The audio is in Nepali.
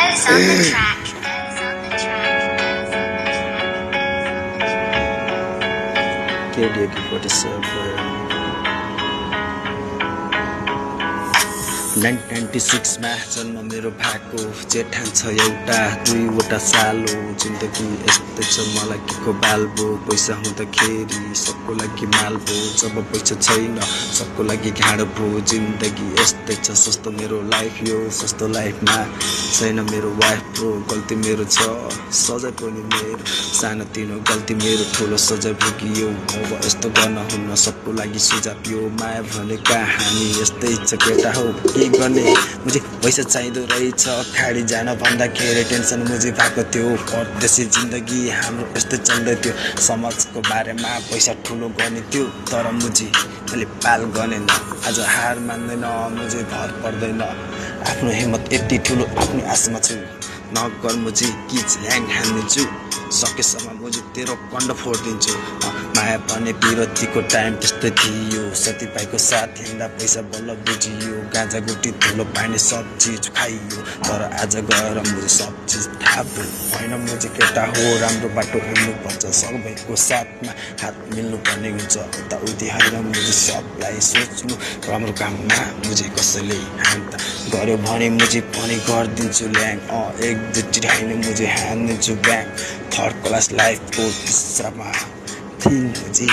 Fez on the track. KD47 1996 मा जन्म मेरो भएको जेठान छ एउटा दुईवटा सालो जिन्दगी यस्तै छ मलाई के को बाल्बो पैसा हुँदाखेरि सबको लागि माल्बो जब पैसा छैन सबको लागि घाँडो भो जिन्दगी यस्तै छ सस्तो मेरो लाइफ यो सस्तो लाइफमा छैन मेरो वाइफ ब्रो गल्ती मेरो छ सजाय पनि मेरो सानोतिनो गल्ती मेरो ठुलो सजाय भोगियो अब यस्तो गर्न हुन्न सबको लागि सुझाव यो माया भने कहानी यस्तै छ केटा हो के गर्ने मुझे पैसा चाहिँदो रहेछ खाडी जान भन्दाखेरि टेन्सन मुझे भएको थियो परदेशी जिन्दगी हाम्रो यस्तै चल्दै थियो समाजको बारेमा पैसा ठुलो गर्ने थियो तर मुझे मैले पाल गरेन आज हार मान्दैन मुझे भर पर्दैन आफ्नो हिम्मत यति ठुलो आफ्नो आशामा छु नगर मुझे किच ह्याङ हान्दिन्छु सकेसम्म मुझे तेरो कण्ड फोडिदिन्छु माया पनि विरतीको टाइम त्यस्तै थियो साथीभाइको साथ हिँड्दा पैसा बल्ल बुझियो गाँजा गुटी ठुलो पाइने सब चिज खाइयो तर आज गएर मुझे सब चिज थाहा भयो होइन मुझे केटा हो राम्रो बाटो हिँड्नुपर्छ सबैको साथमा हात मिल्नु पर्ने हुन्छ उताउति होइन मुझे सबलाई सोच्नु राम्रो काममा मुझे कसैले हान्दा गर्यो भने मुझे पनि गरिदिन्छु ल्याङ एक दुईटी होइन मुझे हानिदिन्छु ब्याङ थर्ड क्लास लाइफको तिस्रामा थिएँ मुझे